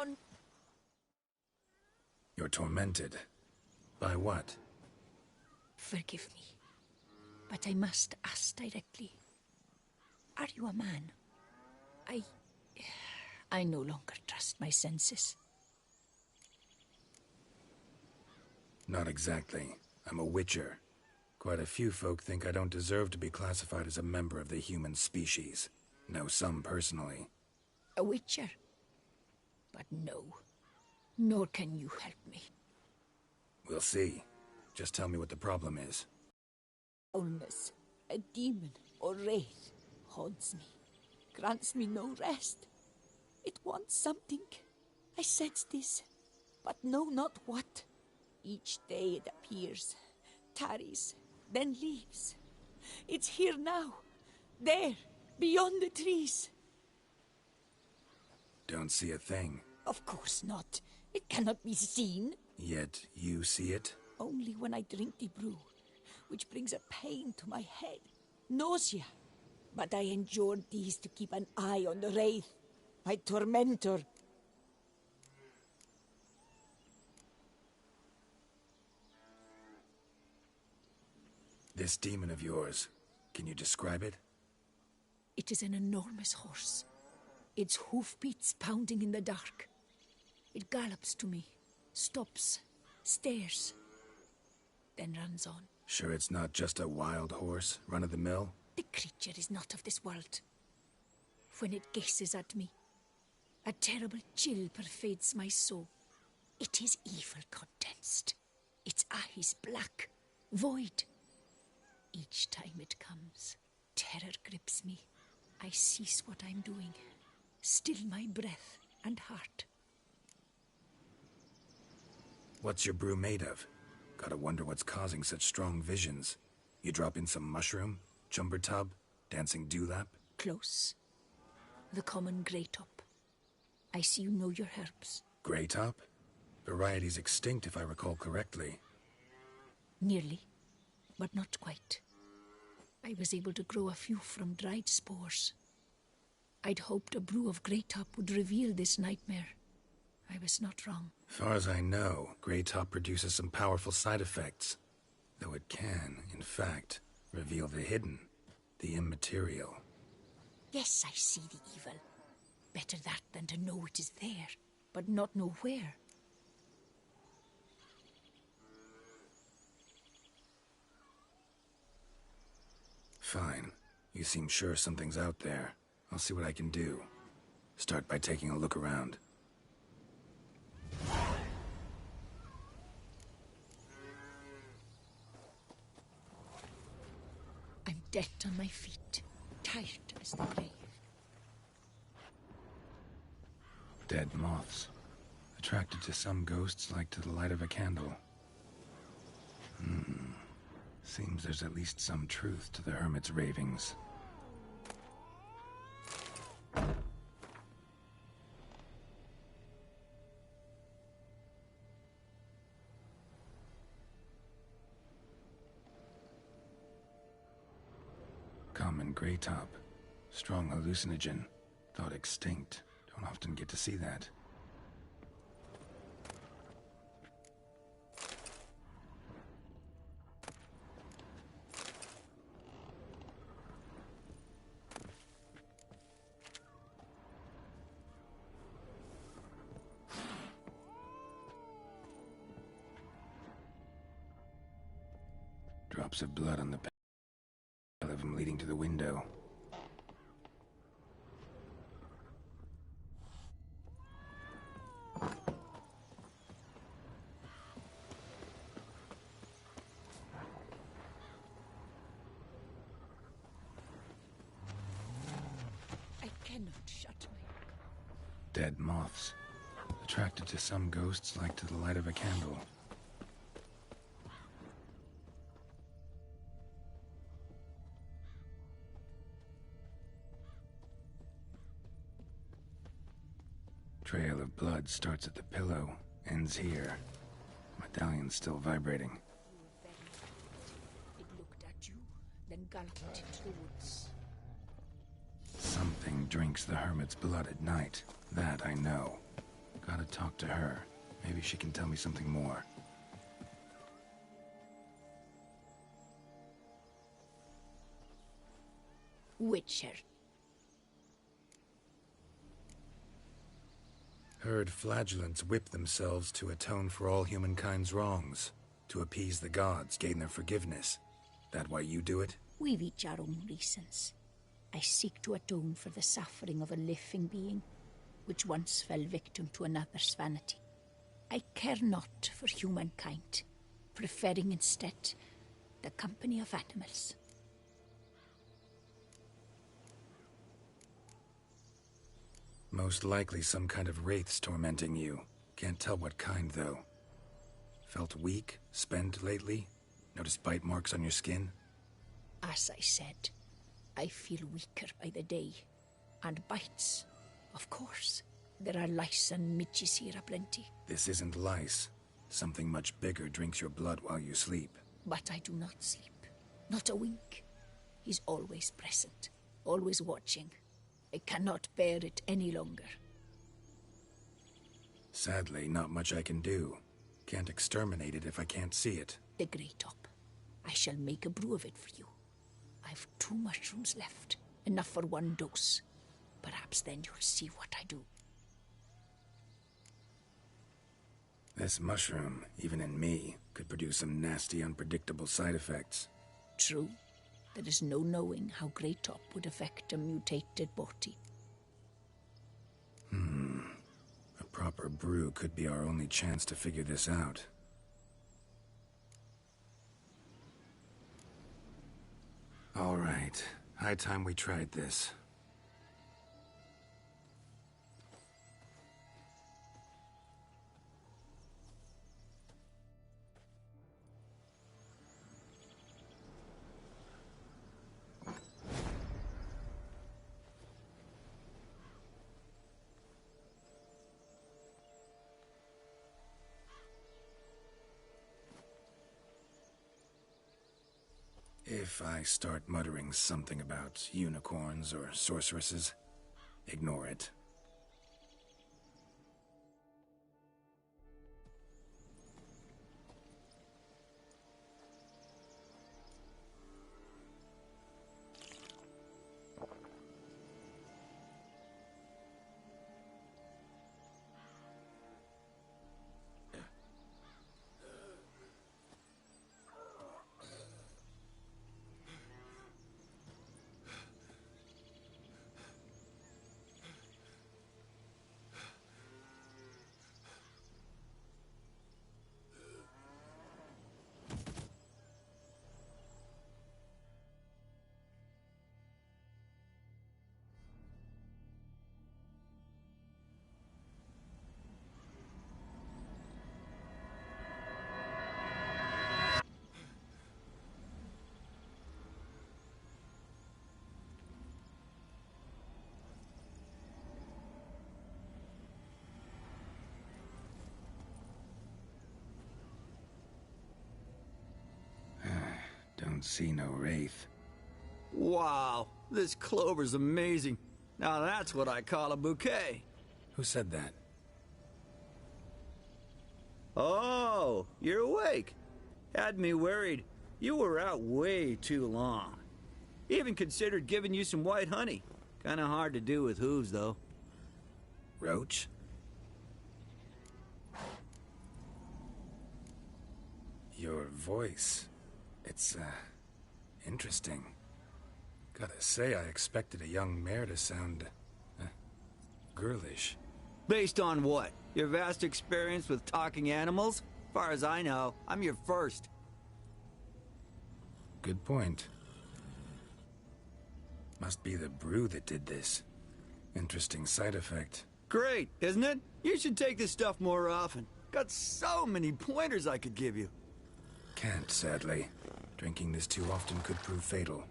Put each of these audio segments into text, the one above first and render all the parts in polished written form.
on. You're tormented. By what? Forgive me, but I must ask directly. Are you a man? I no longer trust my senses. Not exactly. I'm a witcher. Quite a few folk think I don't deserve to be classified as a member of the human species. Know some personally. A witcher? But no, nor can you help me. We'll see. Just tell me what the problem is. Illness, a demon or wraith, haunts me, grants me no rest. It wants something. I sense this, but know not what. Each day it appears, tarries, then leaves. It's here now, there, beyond the trees. Don't see a thing. Of course not. It cannot be seen. Yet you see it? Only when I drink the brew, which brings a pain to my head, nausea. But I endured these to keep an eye on the wraith, my tormentor. This demon of yours, can you describe it? It is an enormous horse, its hoofbeats pounding in the dark. It gallops to me, stops, stares, then runs on. Sure it's not just a wild horse, run-of-the-mill? The creature is not of this world. When it gazes at me, a terrible chill pervades my soul. It is evil condensed, its eyes black, void. Each time it comes, terror grips me. I cease what I'm doing, still my breath and heart. What's your brew made of? Gotta wonder what's causing such strong visions. You drop in some mushroom, jumper tub, dancing dewlap? Close. The common grey top. I see you know your herbs. Grey top? Variety's extinct if I recall correctly. Nearly, but not quite. I was able to grow a few from dried spores. I'd hoped a brew of grey top would reveal this nightmare. I was not wrong. Far as I know, grey top produces some powerful side effects. Though it can, in fact, reveal the hidden, the immaterial. Yes, I see the evil. Better that than to know it is there, but not know where. Fine. You seem sure something's out there. I'll see what I can do. Start by taking a look around. I'm dead on my feet, tired as the grave. Dead moths. Attracted to some ghosts like to the light of a candle. Seems there's at least some truth to the hermit's ravings. Common grey top. Strong hallucinogen. Thought extinct. Don't often get to see that. Drops of blood on the path of him leading to the window. I cannot shut my... Dead moths. Attracted to some ghosts like to the light of a candle. Trail of blood starts at the pillow, ends here. Medallion's still vibrating. It looked at you, then galloped into the woods. Something drinks the hermit's blood at night. That I know. Gotta talk to her. Maybe she can tell me something more. Witcher. Heard flagellants whip themselves to atone for all humankind's wrongs. To appease the gods, gain their forgiveness. That why you do it? We've each our own reasons. I seek to atone for the suffering of a living being, which once fell victim to another's vanity. I care not for humankind, preferring instead the company of animals. Most likely some kind of wraiths tormenting you. Can't tell what kind, though. Felt weak, spent lately? Noticed bite marks on your skin? As I said, I feel weaker by the day. And bites, of course. There are lice and midges here aplenty. This isn't lice. Something much bigger drinks your blood while you sleep. But I do not sleep. Not a wink. He's always present, always watching. I cannot bear it any longer. Sadly, not much I can do. Can't exterminate it if I can't see it. The Grey Top. I shall make a brew of it for you. I've 2 mushrooms left. Enough for 1 dose. Perhaps then you'll see what I do. This mushroom, even in me, could produce some nasty, unpredictable side effects. True. There is no knowing how Grey Top would affect a mutated body. A proper brew could be our only chance to figure this out. All right. High time we tried this. If I start muttering something about unicorns or sorceresses, ignore it. Don't see no wraith. Wow, this clover's amazing. Now that's what I call a bouquet. Who said that? Oh, you're awake. Had me worried. You were out way too long. Even considered giving you some white honey. Kinda hard to do with hooves, though. Roach? Your voice. It's, interesting. Gotta say, I expected a young mare to sound, girlish. Based on what? Your vast experience with talking animals? Far as I know, I'm your first. Good point. Must be the brew that did this. Interesting side effect. Great, isn't it? You should take this stuff more often. Got so many pointers I could give you. Can't, sadly. Drinking this too often could prove fatal.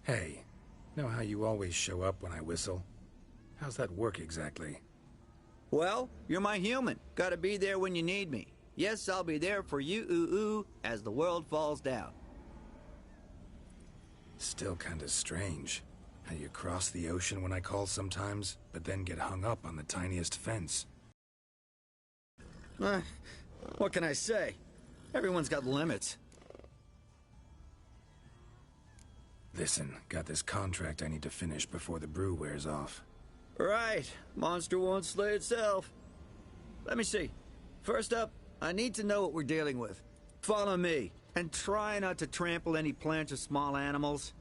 Hey, know how you always show up when I whistle? How's that work exactly? Well, you're my human. Gotta be there when you need me. Yes, I'll be there for you, as the world falls down. Still kinda strange. How you cross the ocean when I call sometimes, but then get hung up on the tiniest fence. What can I say? Everyone's got limits. Listen, got this contract I need to finish before the brew wears off. Right. Monster won't slay itself. Let me see. First up, I need to know what we're dealing with. Follow me, and try not to trample any plants or small animals.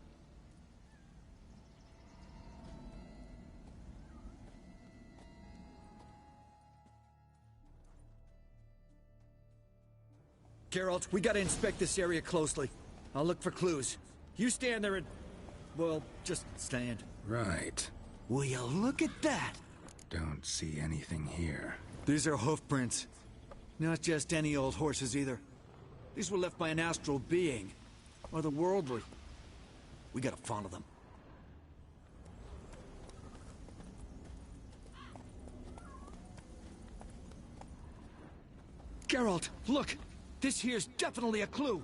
Geralt, we gotta inspect this area closely. I'll look for clues. You stand there and... well, just stand. Right. Will you look at that? Don't see anything here. These are hoof prints. Not just any old horses either. These were left by an astral being. Otherworldly. We gotta follow them. Geralt, look! This here's definitely a clue!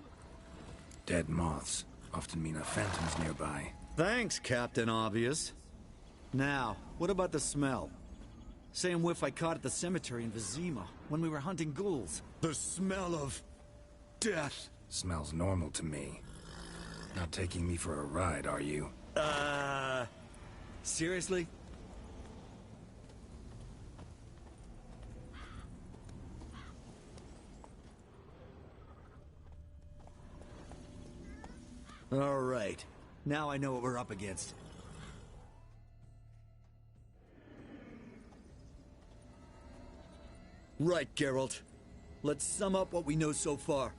Dead moths often mean a phantom's nearby. Thanks, Captain Obvious. Now, what about the smell? Same whiff I caught at the cemetery in Vizima when we were hunting ghouls. The smell of... death. Smells normal to me. Not taking me for a ride, are you? Seriously? All right. Now I know what we're up against. Right, Geralt. Let's sum up what we know so far.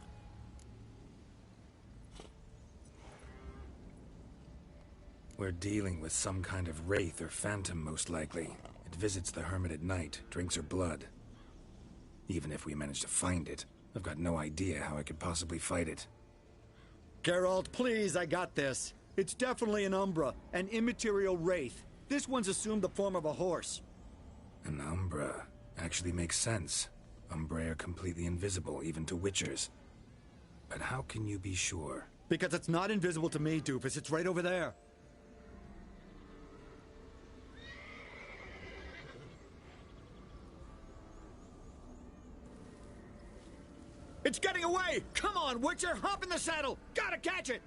We're dealing with some kind of wraith or phantom, most likely. It visits the hermit at night, drinks her blood. Even if we manage to find it, I've got no idea how I could possibly fight it. Geralt, please, I got this. It's definitely an Umbra, an immaterial wraith. This one's assumed the form of a horse. An Umbra. Actually makes sense. Umbrae are completely invisible, even to Witchers. But how can you be sure? Because it's not invisible to me, Doofus. It's right over there. It's getting away! Come on, Witcher! Hop in the saddle! Gotta catch it!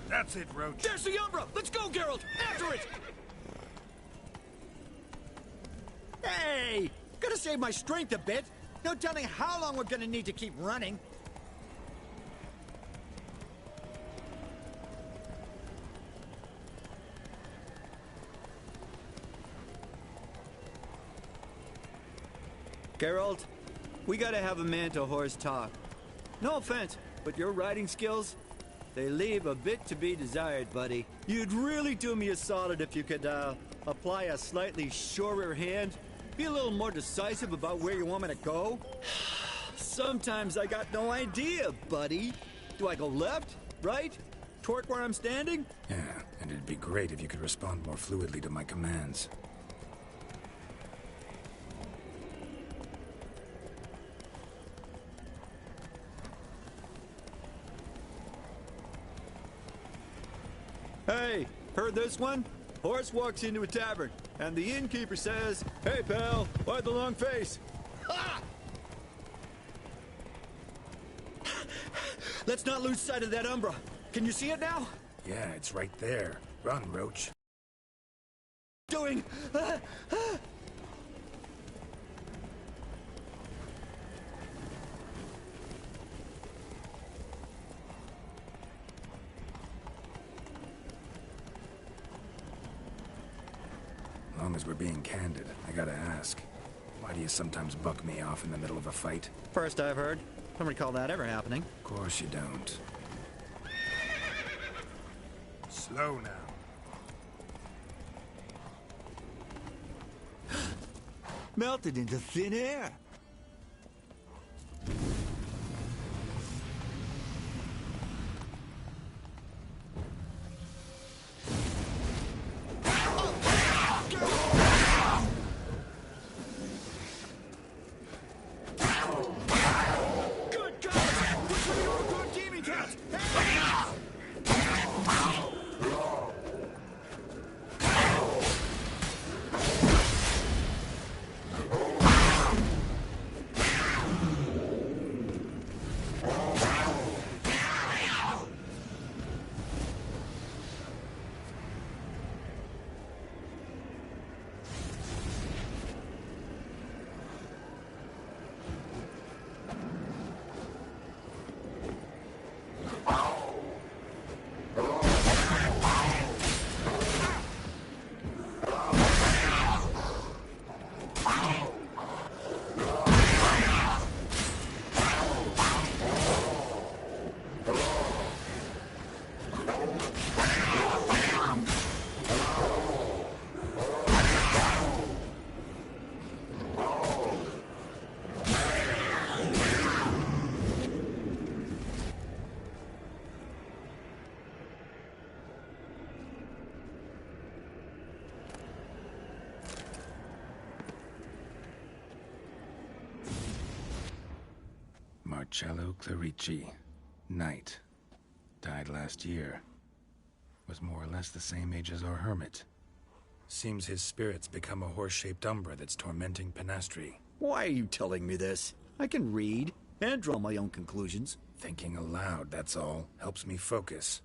That's it, Roach. There's the Umbra! Let's go, Geralt! After it! Hey! Gotta save my strength a bit. No telling how long we're gonna need to keep running. Geralt, we gotta have a man-to-horse talk. No offense, but your riding skills, they leave a bit to be desired, buddy. You'd really do me a solid if you could, apply a slightly surer hand. Be a little more decisive about where you want me to go. Sometimes I got no idea, buddy. Do I go left, right, toward where I'm standing? Yeah, and it'd be great if you could respond more fluidly to my commands. Hey, heard this one? Horse walks into a tavern, and the innkeeper says, "Hey, pal, why the long face?" Ha! Let's not lose sight of that Umbra. Can you see it now? Yeah, it's right there. Run, Roach. Doing... As long as we're being candid, I gotta ask. Why do you sometimes buck me off in the middle of a fight? First I've heard. Don't recall that ever happening. Of course you don't. Slow now. Melted into thin air. Marcello Clerici, knight. Died last year. Was more or less the same age as our hermit. Seems his spirit's become a horse-shaped umbra that's tormenting Penastri. Why are you telling me this? I can read and draw my own conclusions. Thinking aloud, that's all. Helps me focus.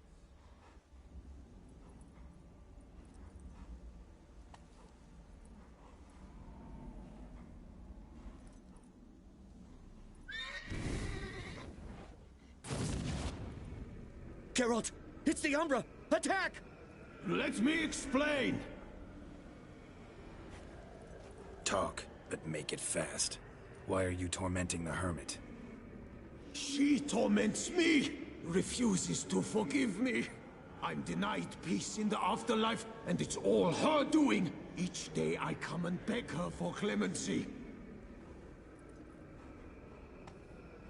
Geralt, it's the Umbra! Attack! Let me explain. Talk, but make it fast. Why are you tormenting the hermit? She torments me, refuses to forgive me. I'm denied peace in the afterlife, and it's all her doing. Each day I come and beg her for clemency.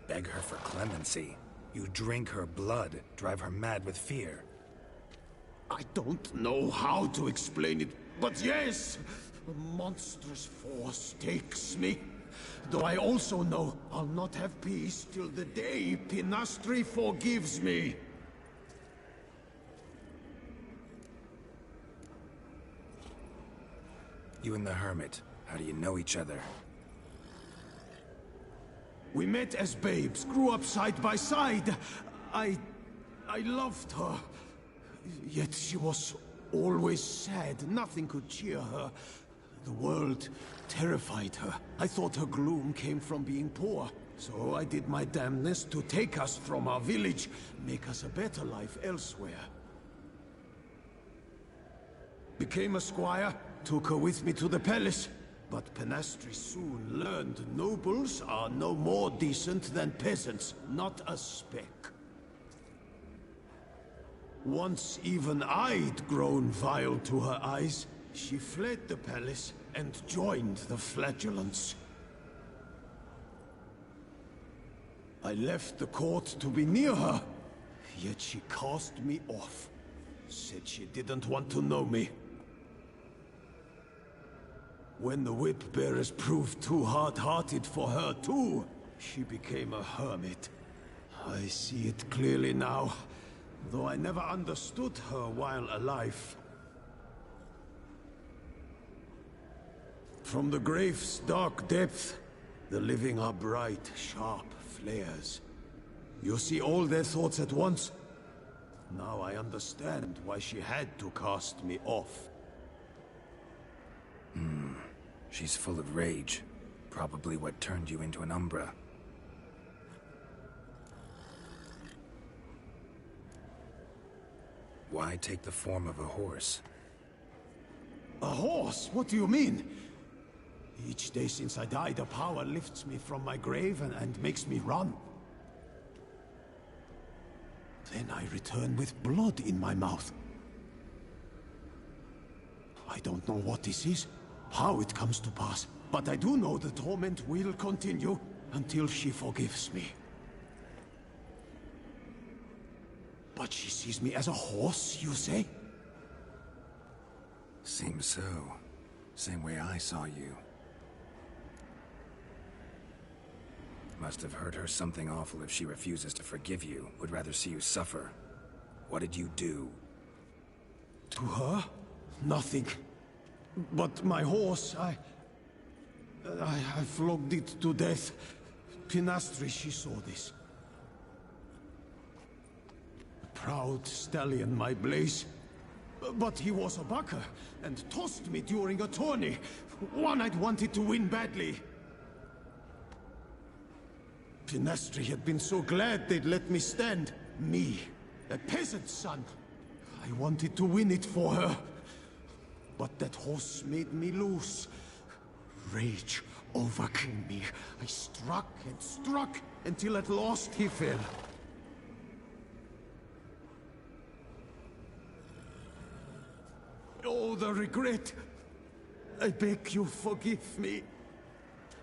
Beg her for clemency? You drink her blood, drive her mad with fear. I don't know how to explain it, but yes, a monstrous force takes me. Though I also know I'll not have peace till the day Penastri forgives me. You and the hermit, how do you know each other? We met as babes, grew up side by side. I loved her. Yet she was always sad. Nothing could cheer her. The world terrified her. I thought her gloom came from being poor. So I did my damnedest to take us from our village, make us a better life elsewhere. Became a squire, took her with me to the palace. But Penastri soon learned nobles are no more decent than peasants, not a speck. Once even I'd grown vile to her eyes, she fled the palace and joined the flagellants. I left the court to be near her, yet she cast me off. Said she didn't want to know me. When the whip-bearers proved too hard-hearted for her too, she became a hermit. I see it clearly now, though I never understood her while alive. From the grave's dark depth, the living are bright, sharp flares. You see all their thoughts at once? Now I understand why she had to cast me off. She's full of rage. Probably what turned you into an Umbra. Why take the form of a horse? A horse? What do you mean? Each day since I died, a power lifts me from my grave and makes me run. Then I return with blood in my mouth. I don't know what this is, how it comes to pass, but I do know the torment will continue until she forgives me. But she sees me as a horse, you say? Seems so. Same way I saw you. Must have hurt her something awful if she refuses to forgive you. Would rather see you suffer. What did you do? To her? Nothing. But my horse, I flogged it to death. Penastri, she saw this. Proud stallion, my Blaze. But he was a bucker, and tossed me during a tourney. One I'd wanted to win badly. Penastri had been so glad they'd let me stand. Me, a peasant's son. I wanted to win it for her. But that horse made me loose. Rage overcame me. I struck and struck until at last he fell. Oh, the regret. I beg you forgive me.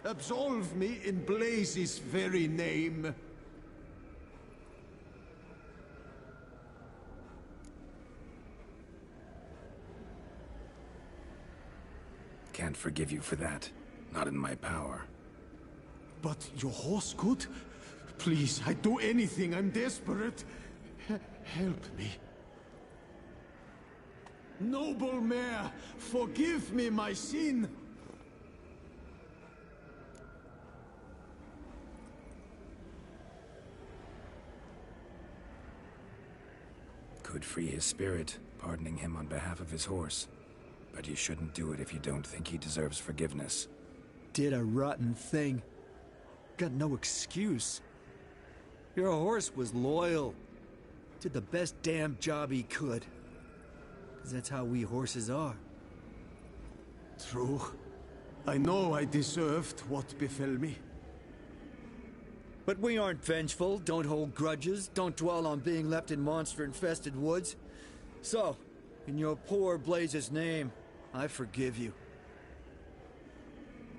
Absolve me in Blaze's very name. Can't forgive you for that. Not in my power. But your horse could? Please, I'd do anything. I'm desperate. Help me. Noble Mare, forgive me my sin. Could free his spirit, pardoning him on behalf of his horse. But you shouldn't do it if you don't think he deserves forgiveness. Did a rotten thing. Got no excuse. Your horse was loyal. Did the best damn job he could. 'Cause that's how we horses are. True. I know I deserved what befell me. But we aren't vengeful, don't hold grudges, don't dwell on being left in monster-infested woods. So, in your poor Blaze's name, I forgive you.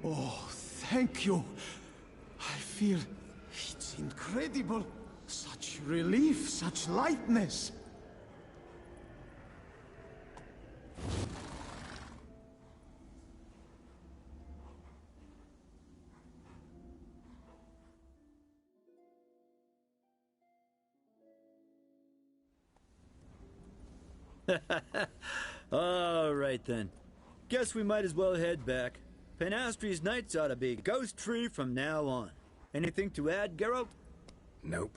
Oh, thank you. I feel it's incredible. Such relief, such lightness. All right then. Guess we might as well head back. Penastri's nights ought to be ghost free from now on. Anything to add, Geralt? Nope.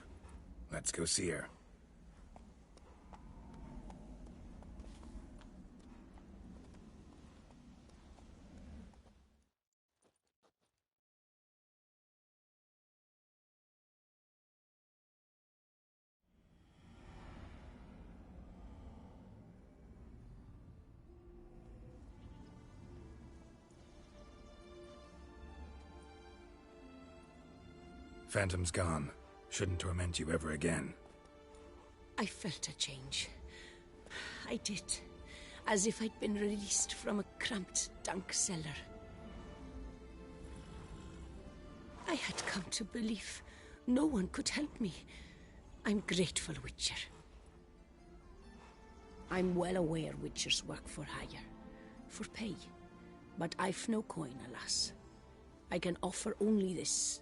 Let's go see her. Phantom's gone. Shouldn't torment you ever again. I felt a change. I did. As if I'd been released from a cramped, dank cellar. I had come to believe no one could help me. I'm grateful, Witcher. I'm well aware Witchers work for hire, for pay. But I've no coin, alas. I can offer only this.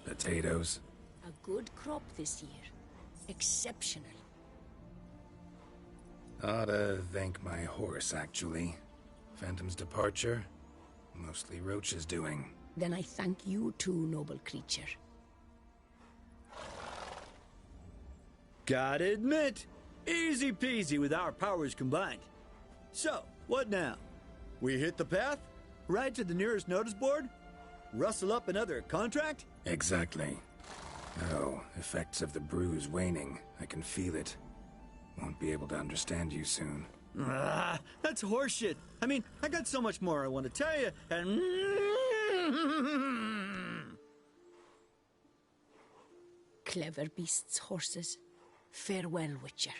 Potatoes. A good crop this year. Exceptional. Ought to thank my horse, actually. Phantom's departure, mostly Roach's doing. Then I thank you too, noble creature. Gotta admit, easy peasy with our powers combined. So, what now? We hit the path? Ride to the nearest notice board? Rustle up another contract? Exactly. Oh, effects of the bruise waning. I can feel it. Won't be able to understand you soon. Ah, that's horseshit. I mean, I got so much more I want to tell you, and... Clever beasts, horses. Farewell, Witcher.